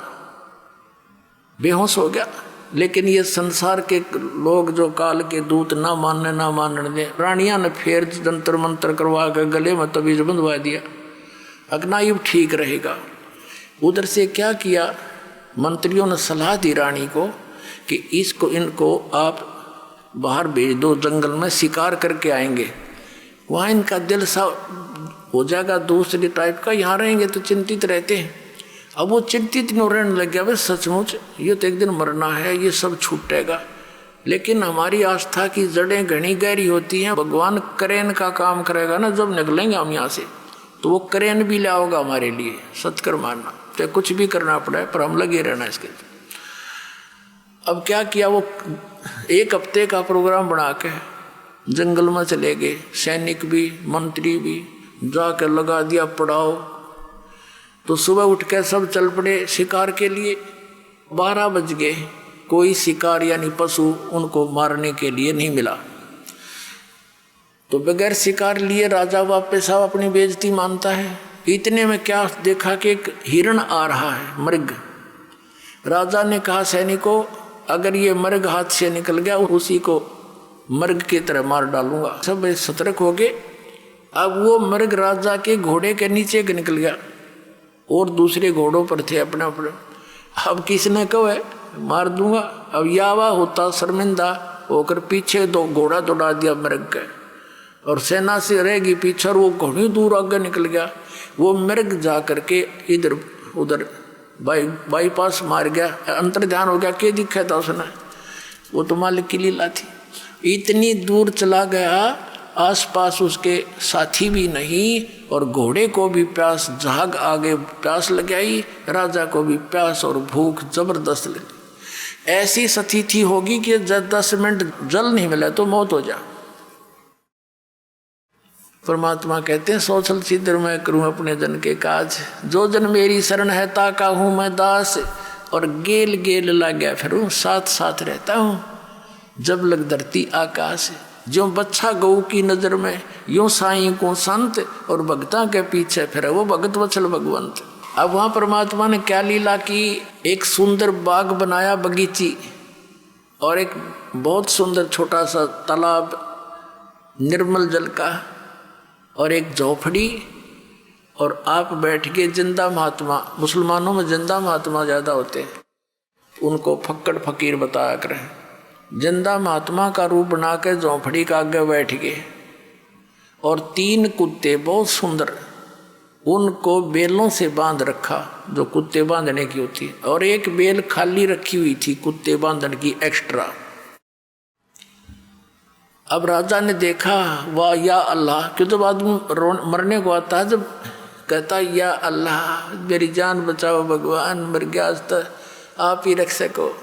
बेहोश हो गया। लेकिन ये संसार के लोग जो काल के दूत ना मानने दे, रानियां ने फिर जंतर मंत्र करवा कर गले में तबीज बंधवा दिया, अग्नायुब ठीक रहेगा। उधर से क्या किया, मंत्रियों ने सलाह दी रानी को कि इनको आप बाहर भेज दो, जंगल में शिकार करके आएंगे, वहाँ इनका दिल सा हो जाएगा दूसरे टाइप का, यहाँ रहेंगे तो चिंतित रहते हैं। अब वो चिंतित नहीं रहने लग गया, भाई सचमुच ये तो एक दिन मरना है, ये सब छूटेगा। लेकिन हमारी आस्था की जड़ें घनी गहरी होती हैं, भगवान करेन का काम करेगा ना, जब निकलेंगे हम यहाँ से तो वो करेन भी लाओगा हमारे लिए, सत्कर मानना, तो कुछ भी करना पड़ा है पर हम लगे रहना इसके। अब क्या किया, वो 1 हफ्ते का प्रोग्राम बना के जंगल में चले गए, सैनिक भी मंत्री भी, जाकर लगा दिया पड़ाव। तो सुबह उठ के सब चल पड़े शिकार के लिए। 12 बज गए, कोई शिकार यानी पशु उनको मारने के लिए नहीं मिला। तो बगैर शिकार लिए राजा वापस आओ, अपनी बेइज्जती मानता है। इतने में क्या देखा कि एक हिरण आ रहा है, मृग। राजा ने कहा सैनिकों, अगर ये मृग हाथ से निकल गया उसी को मृग की तरह मार डालूंगा। सब सतर्क हो गए। अब वो मृग राजा के घोड़े के नीचे के निकल गया और दूसरे घोड़ों पर थे अपने अपने। अब किसने कहो है मार दूंगा। अब यावा होता शर्मिंदा होकर पीछे 2 घोड़ा दौड़ा दिया मृग के, और सेना से रहेगी पीछे, और वो घोड़ी दूर आगे निकल गया। वो मृग जा करके इधर उधर बाईपास मार गया, अंतर ध्यान हो गया। क्या दिखा था उसने, वो तो मालिक की लीला थी। इतनी दूर चला गया, आसपास उसके साथी भी नहीं, और घोड़े को भी प्यास, झाग आगे प्यास लग आई, राजा को भी प्यास और भूख जबरदस्त लगी। ऐसी स्थिति होगी कि 10 मिनट जल नहीं मिला तो मौत हो जा। परमात्मा कहते हैं सोचल सिद्धर मैं करूं अपने जन के काज, जो जन मेरी शरण है ताका हूँ मैं दास, और गेल गेल लग गया फिर साथ साथ रहता हूँ जब लग धरती आकाश। जो बच्चा गऊ की नजर में, यूं साईं को संत, और भक्ता के पीछे फिर वो भगत वत्सल भगवंत। अब वहाँ परमात्मा ने क्या लीला की, एक सुंदर बाग बनाया बगीची, और एक बहुत सुंदर छोटा सा तालाब निर्मल जल का, और एक झोपड़ी, और आप बैठ के जिंदा महात्मा, मुसलमानों में जिंदा महात्मा ज़्यादा होते हैं, उनको फक्कड़ फकीर बताया करें। जिंदा महात्मा का रूप बना के झोंपड़ी का आगे बैठ गए, और 3 कुत्ते बहुत सुंदर, उनको बेलों से बांध रखा जो कुत्ते बांधने की होती, और एक बेल खाली रखी हुई थी कुत्ते बांधने की एक्स्ट्रा। अब राजा ने देखा, वाह या अल्लाह, क्यों जब आदमी मरने को आता है, जब कहता या अल्लाह मेरी जान बचाओ भगवान, मर गया तो आप ही रख सको।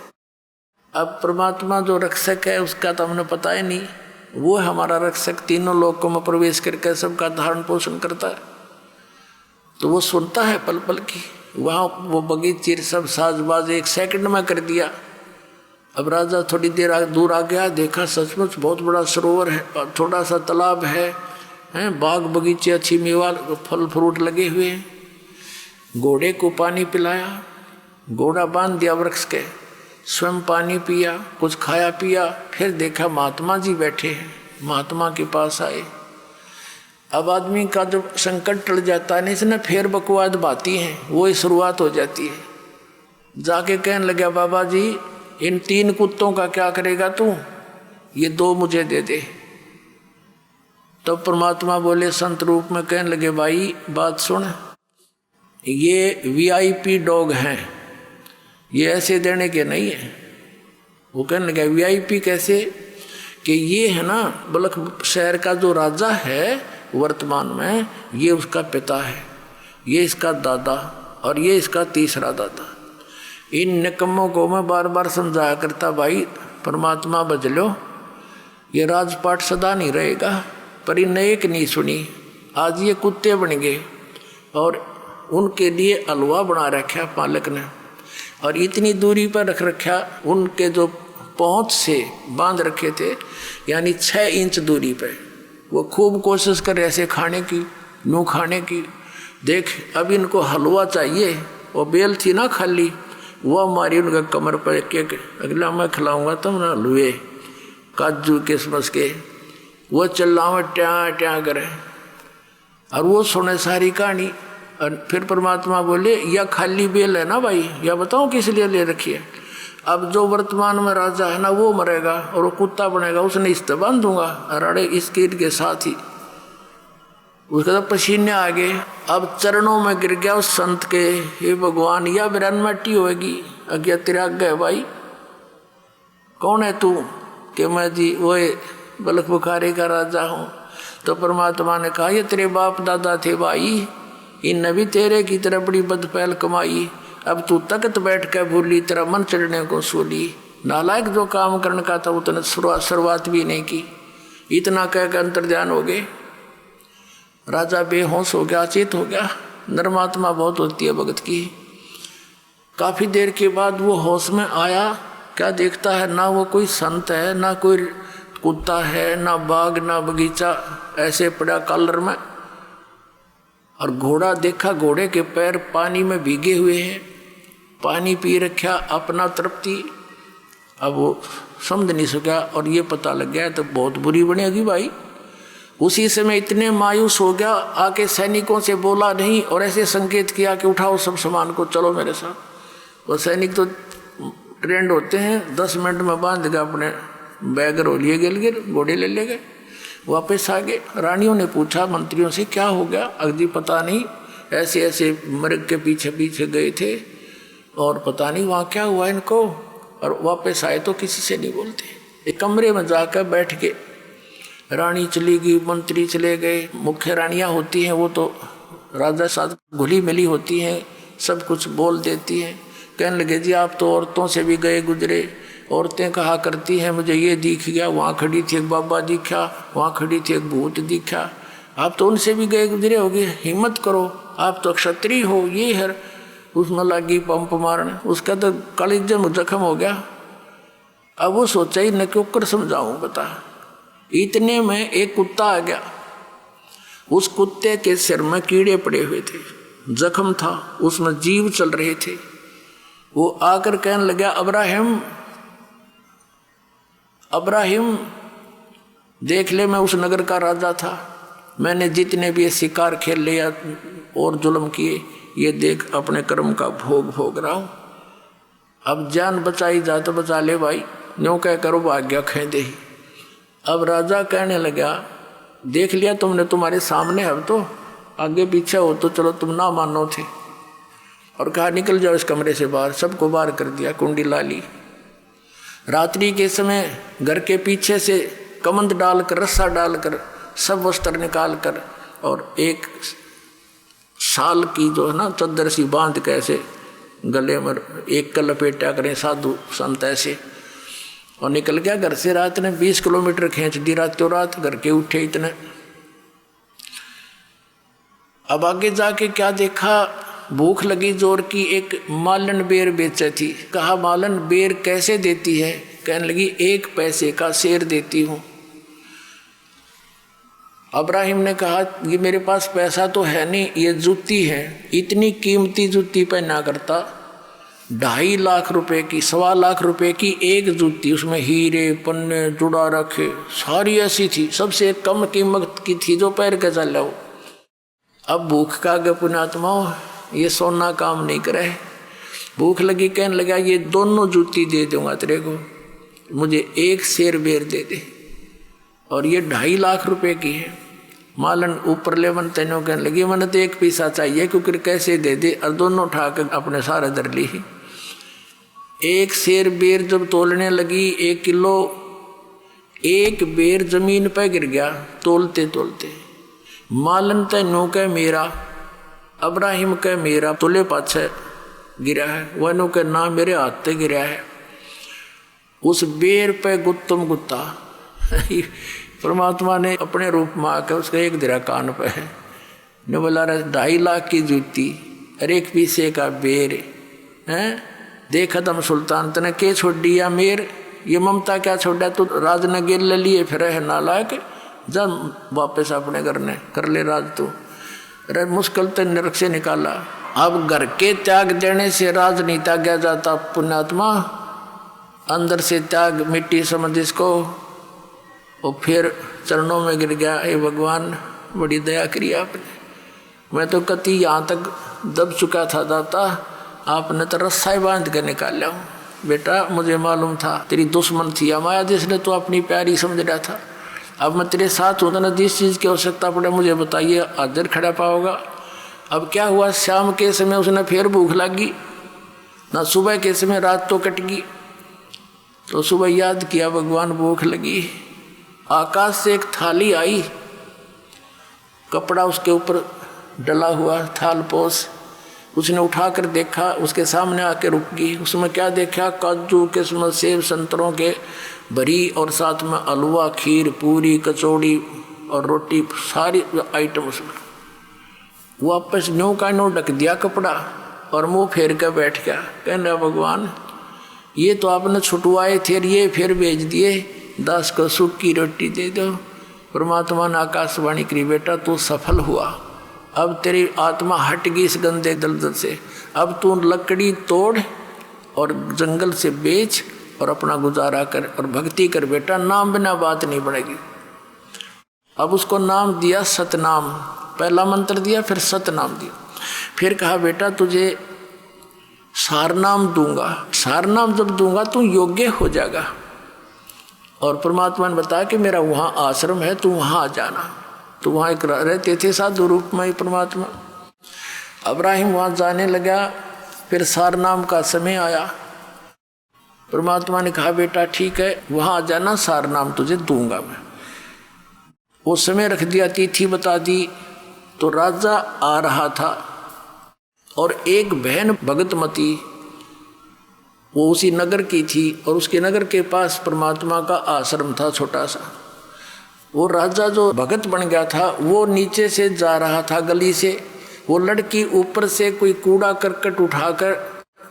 अब परमात्मा जो रक्षक है उसका तो हमने पता ही नहीं, वो है हमारा रक्षक, तीनों लोकों में प्रवेश करके सबका धारण पोषण करता है। तो वो सुनता है पल पल की। वहाँ वो बगीचे सब साजबाज 1 सेकंड में कर दिया। अब राजा थोड़ी देर दूर आ गया, देखा सचमुच बहुत बड़ा सरोवर है, थोड़ा सा तालाब है, हैं, बाग बगीचे अच्छी मेवा फल फ्रूट लगे हुए हैं। घोड़े को पानी पिलाया, घोड़ा बांध दिया वृक्ष के, स्वयं पानी पिया, कुछ खाया पिया। फिर देखा महात्मा जी बैठे हैं, महात्मा के पास आए। अब आदमी का जब संकट टल जाता है ना, इसने फिर बकवाद बाती हैं, वो ही शुरुआत हो जाती है। जाके कहने लगा, बाबा जी इन 3 कुत्तों का क्या करेगा तू, ये 2 मुझे दे दे। तब परमात्मा बोले संत रूप में, कहने लगे भाई बात सुन, ये VIP डॉग हैं, ये ऐसे देने के नहीं है। वो कहने लगा VIP कैसे, कि ये है ना बलख शहर का जो राजा है वर्तमान में, ये उसका पिता है, ये इसका दादा और ये इसका तीसरा दादा। इन निकम्मों को मैं बार बार समझाया करता, भाई परमात्मा बच लो, ये राजपाट सदा नहीं रहेगा। पर इन एक नहीं सुनी। आज ये कुत्ते बन गए और उनके लिए हलवा बना रखा पालक ने, और इतनी दूरी पर रख रखा, उनके जो पहुँच से बांध रखे थे, यानी 6 इंच दूरी पर। वो खूब कोशिश कर ऐसे खाने की, यूँ खाने की। देख अब इनको हलवा चाहिए, वो बेल थी ना खाली, वो हमारी उनका कमर पर एक अगला मैं खिलाऊंगा तुम ना हलवे काजू किशमिश के। वो चिल्लावे ट्या ट्या करे और वो सुने सारी कहानी। और फिर परमात्मा बोले, या खाली बेल है ना भाई, या बताओ किस लिए ले रखी है। अब जो वर्तमान में राजा है ना वो मरेगा और वो कुत्ता बनेगा, उसने इस तो बांध दूंगा अराड़े इस कीट के साथ ही। उसके तो पसीने आ गए। अब चरणों में गिर गया उस संत के, हे भगवान या बिरन मट्टी होगी अज्ञा तेरा गए भाई, कौन है तू, कि मैं जी वो बलख बुखारे का राजा हूँ। तो परमात्मा ने कहा, ये तेरे बाप दादा थे भाई, इन भी तेरे की तरह बड़ी बदपहल कमाई। अब तू तकत बैठ कर भूली, तेरा मन चढ़ने को सूली। नालायक जो काम करने का था उतने शुरुआत भी नहीं की। इतना कह कर अंतर्ध्यान हो गए। राजा बेहोश हो गया, चेत हो गया। नरमात्मा बहुत होती है भगत की। काफ़ी देर के बाद वो होश में आया। क्या देखता है, ना वो कोई संत है, ना कोई कुत्ता है, ना बाग ना बगीचा, ऐसे पड़ा कॉलर में। और घोड़ा देखा, घोड़े के पैर पानी में भीगे हुए हैं, पानी पी रखा अपना तृप्ति। अब वो समझ नहीं सका और ये पता लग गया तो बहुत बुरी बनेगी भाई। उसी समय इतने मायूस हो गया, आके सैनिकों से बोला नहीं और ऐसे संकेत किया कि उठाओ सब सामान को, चलो मेरे साथ। वो सैनिक तो ट्रेंड होते हैं, 10 मिनट में बांध गए अपने बैग रो लिए गए, घोड़े ले गए, वापस आ गए। रानियों ने पूछा मंत्रियों से क्या हो गया, अगदी पता नहीं, ऐसे ऐसे मृग के पीछे पीछे गए थे और पता नहीं वहाँ क्या हुआ इनको। और वापस आए तो किसी से नहीं बोलते। एक कमरे में जाकर बैठ के रानी चली गई, मंत्री चले गए। मुख्य रानियाँ होती हैं वो तो राजा साथ घुली मिली होती हैं, सब कुछ बोल देती हैं। कहने लगे जी आप तो औरतों से भी गए गुजरे, औरतें कहा करती हैं मुझे ये दिख गया, वहाँ खड़ी थी एक बाबा दिखा, वहाँ खड़ी थी एक भूत दिखा। आप तो उनसे भी गए गुजरे होगे, हिम्मत करो, आप तो क्षत्रिय हो। ये है उसमें लगी पंप मारने, उसका तो कलेजे में जख्म हो गया। अब वो सोचा ही न क्यों कर समझाऊँ बता। इतने में एक कुत्ता आ गया। उस कुत्ते के सिर में कीड़े पड़े हुए थे, जख्म था, उसमें जीव चल रहे थे। वो आकर कहने लगा अब्राहिम अब्राहिम देख ले, मैं उस नगर का राजा था, मैंने जितने भी शिकार खेल लिया और जुल्म किए, ये देख अपने कर्म का भोग भोग रहा हूँ। अब जान बचाई जा तो बचा ले भाई, न्यों कह करो भाग्य खेदे ही। अब राजा कहने लगा देख लिया तुमने, तुम्हारे सामने, अब तो आगे पीछे हो तो चलो तुम ना मानो थे। और कहा निकल जाओ इस कमरे से बाहर। सबको बाहर कर दिया, कुंडी ला ली। रात्रि के समय घर के पीछे से कमंद डालकर, रस्सा डालकर, सब वस्त्र निकाल कर और एक शाल की जो है ना चद्दर सी बांध के ऐसे गले में एक का लपेटा करें साधु संत ऐसे, और निकल गया घर से। रात ने 20 किलोमीटर खींच दी रातों रात, घर के उठे इतने। अब आगे जाके क्या देखा, भूख लगी जोर की, एक मालन बेर बेचे थी। कहा मालन बेर कैसे देती है? कहने लगी 1 पैसे का शेर देती हूँ। इब्राहिम ने कहा कि मेरे पास पैसा तो है नहीं, ये जूती है, इतनी कीमती जूती पहना करता, 2.5 लाख रुपए की, 1.25 लाख रुपए की एक जूती, उसमें हीरे पन्ने जुड़ा रखे, सारी ऐसी थी, सबसे कम कीमत की थी जो पैर के चल जाओ। अब भूख का गे पुण्यात्मा, ये सोना काम नहीं करे, भूख लगी, कहने लगा ये दोनों जूती दे दूंगा तेरे को, मुझे एक शेर बेर दे दे, और ये 2.5 लाख रुपए की है। मालन ऊपर ले मन तेनों कहने लगी मैंने तो 1 पैसा चाहिए, क्योंकि कैसे दे दे, और दोनों उठा कर अपने सारे दर ली। एक शेर बेर जब तोलने लगी 1 किलो, एक बेर जमीन पर गिर गया तोलते तोलते। मालन तेनों कह मेरा, इब्राहिम कह मेरा, तोले पाछे गिरा है, वनो के ना मेरे हाथ से गिरा है। उस बेर पे गुत्तम गुत्ता परमात्मा ने अपने रूप में आकर उसका एक दिरा कान पे है, ने बोला 2.5 लाख की जूती और 1 पैसे का बेर है, देख दम सुल्तान तने के छोड़ दिया मेर, ये ममता क्या छोड़ा, तो राज ने गिर ले लिए, फिर है नालायक, जा वापस अपने घर ने कर ले राज, तू अरे मुश्किल तो नरक से निकाला। अब घर के त्याग देने से राज नहीं त्यागा जाता पुण्यात्मा, अंदर से त्याग मिट्टी समझ इसको, और फिर चरणों में गिर गया, हे भगवान बड़ी दया करी आपने, मैं तो कति यहाँ तक दब चुका था दाता, आपने तो रस्सा ही बांध कर निकाला हूँ। बेटा मुझे मालूम था तेरी दुश्मन थी माया, जिसने तो अपनी प्यारी समझ रहा था, अब मैं तेरे साथ हूँ ना, जिस चीज़ की आवश्यकता पड़े मुझे बताइए, हाजिर खड़ा पाओगा। अब क्या हुआ, शाम के समय उसने फिर भूख लगी ना, सुबह के समय रात तो कट गई, तो सुबह याद किया भगवान भूख लगी, आकाश से एक थाली आई, कपड़ा उसके ऊपर डला हुआ थाल पोस, उसने उठाकर देखा, उसके सामने आके रुक गई। उसमें क्या देखा, काजू किस्मत सेब संतरों के भरी, और साथ में हलवा खीर पूरी कचौड़ी और रोटी, सारी आइटम उसमें। वापस न्यू का न्यू ढक दिया कपड़ा और मुंह फेर कर बैठ गया, कहना भगवान ये तो आपने छुटवाए थे, ये फिर भेज दिए, दास को सूखी रोटी दे दो। परमात्मा ने आकाशवाणी करी, बेटा तू सफल हुआ, अब तेरी आत्मा हट गई इस गंदे दलदल से, अब तू लकड़ी तोड़ और जंगल से बेच और अपना गुजारा कर और भक्ति कर बेटा, नाम बिना बात नहीं बढ़ेगी। अब उसको नाम दिया सतनाम, पहला मंत्र दिया, फिर सतनाम दिया, फिर कहा बेटा तुझे सारनाम दूंगा, सारनाम जब दूंगा तू योग्य हो जाएगा। और परमात्मा ने बताया कि मेरा वहाँ आश्रम है, तू वहाँ आ जाना। तो वहाँ एक रहते थे साधु रूप में परमात्मा। इब्राहिम वहाँ जाने लगा, फिर सारनाम का समय आया, परमात्मा ने कहा बेटा ठीक है वहाँ आ जाना, सारनाम तुझे दूंगा मैं। वो समय रख दिया, तिथि बता दी, तो राजा आ रहा था और एक बहन भगतमती वो उसी नगर की थी, और उसके नगर के पास परमात्मा का आश्रम था छोटा सा। वो राजा जो भगत बन गया था वो नीचे से जा रहा था गली से, वो लड़की ऊपर से कोई कूड़ा करकट उठाकर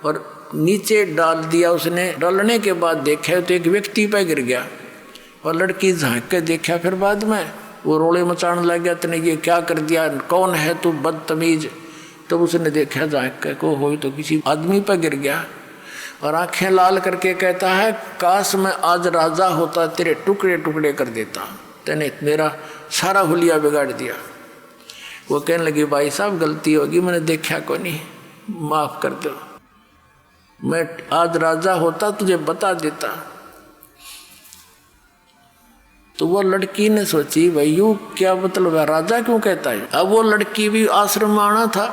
और नीचे डाल दिया उसने। डालने के बाद देखा तो एक व्यक्ति पे गिर गया, और लड़की झांक के देखा, फिर बाद में वो रोले मचाने लग गया, तूने ये क्या कर दिया, कौन है तू बदतमीज। तब उसने देखा झांक के को हो तो किसी आदमी पर गिर गया, और आंखें लाल करके कहता है काश मैं आज राजा होता, तेरे टुकड़े टुकड़े कर देता, तेने मेरा सारा हुलिया बिगाड़ दिया। वो कहने लगी भाई साहब गलती होगी, मैंने देखा को नहीं, माफ़ कर दो, मैं आज राजा होता तुझे बता देता। तो वो लड़की ने सोची भाई यू क्या मतलब है, राजा क्यों कहता है। अब वो लड़की भी आश्रम में आना था,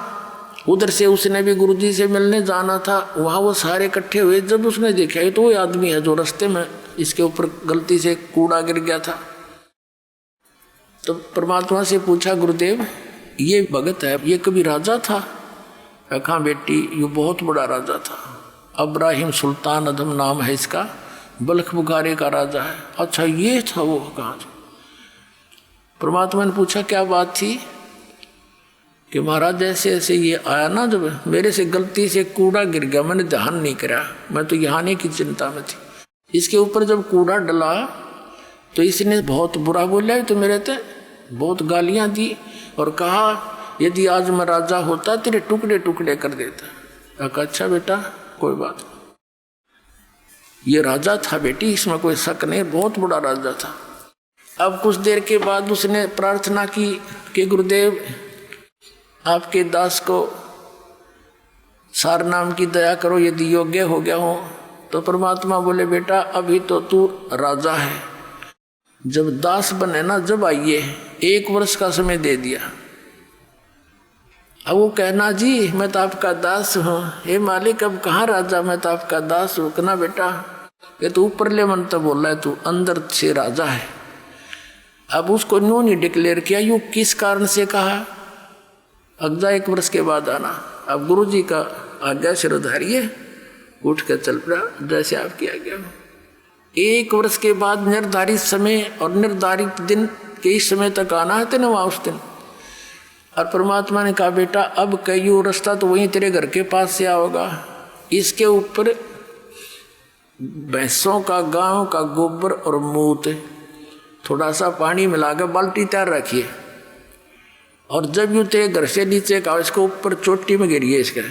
उधर से उसने भी गुरुजी से मिलने जाना था, वहाँ वो सारे इकट्ठे हुए। जब उसने देखा तो वो आदमी है जो रास्ते में इसके ऊपर गलती से कूड़ा गिर गया था। तो परमात्मा से पूछा गुरुदेव ये भगत है, ये कभी राजा था। कहा बेटी ये बहुत बड़ा राजा था, इब्राहिम सुल्तान अदम नाम है इसका, बल्ख बुखारे का राजा है। अच्छा ये था वो, कहाँ। परमात्मा ने पूछा क्या बात थी, कि महाराज ऐसे ऐसे ये आया ना, जब मेरे से गलती से कूड़ा गिर गया, मैंने ध्यान नहीं करा, मैं तो यहाँ आने की चिंता में थी। इसके ऊपर जब कूड़ा डला तो इसने बहुत बुरा बोला, तो मेरे तो बहुत गालियां दी और कहा यदि आज मैं राजा होता तेरे टुकड़े टुकड़े कर देता। कहा अच्छा बेटा कोई बात नहीं। ये राजा था बेटी, इसमें कोई शक नहीं, बहुत बड़ा राजा था। अब कुछ देर के बाद उसने प्रार्थना की कि गुरुदेव आपके दास को सार नाम की दया करो, यदि योग्य हो गया हो। तो परमात्मा बोले बेटा अभी तो तू राजा है, जब दास बने ना जब आइए, 1 वर्ष का समय दे दिया। अब वो कहना जी मैं तो आपका दास हूँ। हे मालिक अब कहाँ राजा, मैं तो आपका दास हूँ। कहना बेटा ये तो ऊपरले मन तो बोल रहा है, तू अंदर से राजा है। अब उसको न्यू नहीं डिक्लेयर किया, यूँ किस कारण से कहा अगजा 1 वर्ष के बाद आना। अब गुरु जी का आज्ञा सिरोधारिये, उठ कर चल पड़ा जैसे आपकी आज्ञा हो। 1 वर्ष के बाद निर्धारित समय और निर्धारित दिन के इस समय तक आना है तेने वहाँ उस दिन। और परमात्मा ने कहा बेटा अब कई रास्ता तो वहीं तेरे घर के पास से आओगा, इसके ऊपर भैंसों का गांव का गोबर और मूत थोड़ा सा पानी मिलाकर बाल्टी तैयार रखिए, और जब यूँ तेरे घर से नीचे का इसको ऊपर चोटी में गिरिए इसके।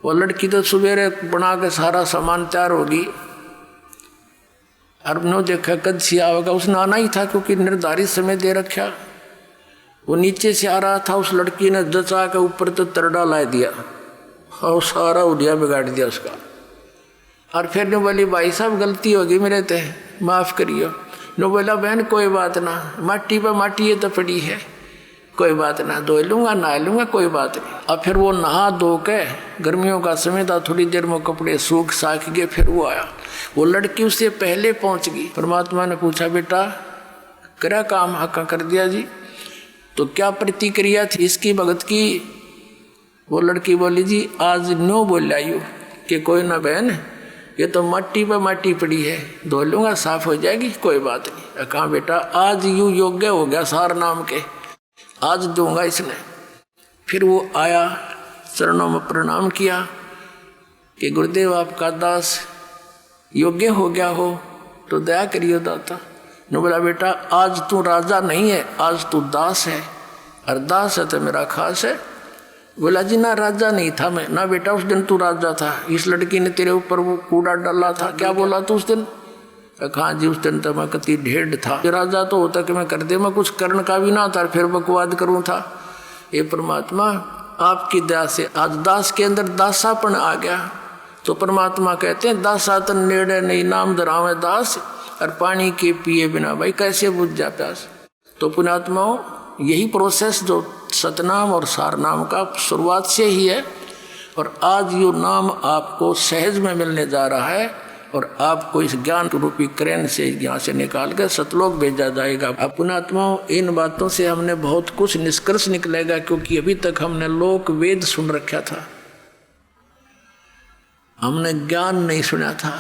वो लड़की तो सवेरे बना के सारा सामान तैयार होगी, और नो देखा कद से आवेगा, उसने आना ही था क्योंकि निर्धारित समय दे रखा। वो नीचे से आ रहा था, उस लड़की ने जचा के ऊपर तो तरडा ला दिया और सारा उड़िया बिगाड़ दिया उसका। और फिर ने बोली भाई साहब गलती होगी मेरे ते, माफ़ करियो। नो बोला बहन कोई बात ना, माटी पर माटी ये तो पड़ी है, कोई बात ना, धो लूँगा नहा लूँगा कोई बात नहीं। अब फिर वो नहा धो के, गर्मियों का समय था, थोड़ी देर में कपड़े सूख साख गए। फिर वो आया, वो लड़की उससे पहले पहुँच गई। परमात्मा ने पूछा बेटा करा काम हक्का कर दिया जी, तो क्या प्रतिक्रिया थी इसकी भगत की। वो लड़की बोली जी आज नो बोल आयु कि कोई ना बहन ये तो माटी पर माटी पड़ी है, धो लूँगा साफ हो जाएगी कोई बात नहीं। कहा बेटा आज यूँ योग्य हो गया सार नाम के, आज दूंगा इसने। फिर वो आया, चरणों में प्रणाम किया कि गुरुदेव आपका दास योग्य हो गया हो तो दया करियो दाता। ने बोला बेटा आज तू राजा नहीं है, आज तू दास है, और दास है तो मेरा खास है। बोला जी ना राजा नहीं था मैं। ना बेटा उस दिन तू राजा था, इस लड़की ने तेरे ऊपर वो कूड़ा डाला था। क्या बोला तू उस दिन? हाँ जी उस दिन तो मैं कति ढेढ़ था, राजा तो होता कि मैं कर दे, मैं कुछ करण का भी ना था, फिर बकवाद करूँ था। ये परमात्मा आपकी दया से आज दास के अंदर दासापन आ गया। तो परमात्मा कहते हैं दासातन नेड़े नहीं नाम धरावे दास, और पानी के पिए बिना भाई कैसे बुझ जा प्यास। तो पुण्यात्माओं यही प्रोसेस जो सतनाम और सारनाम का शुरुआत से ही है, और आज ये नाम आपको सहज में मिलने जा रहा है, और आपको इस ज्ञान रूपी क्रेन से यहाँ से निकाल कर सतलोक भेजा जाएगा। अब पुण्यात्माओं इन बातों से हमने बहुत कुछ निष्कर्ष निकलेगा, क्योंकि अभी तक हमने लोक वेद सुन रखा था, हमने ज्ञान नहीं सुना था।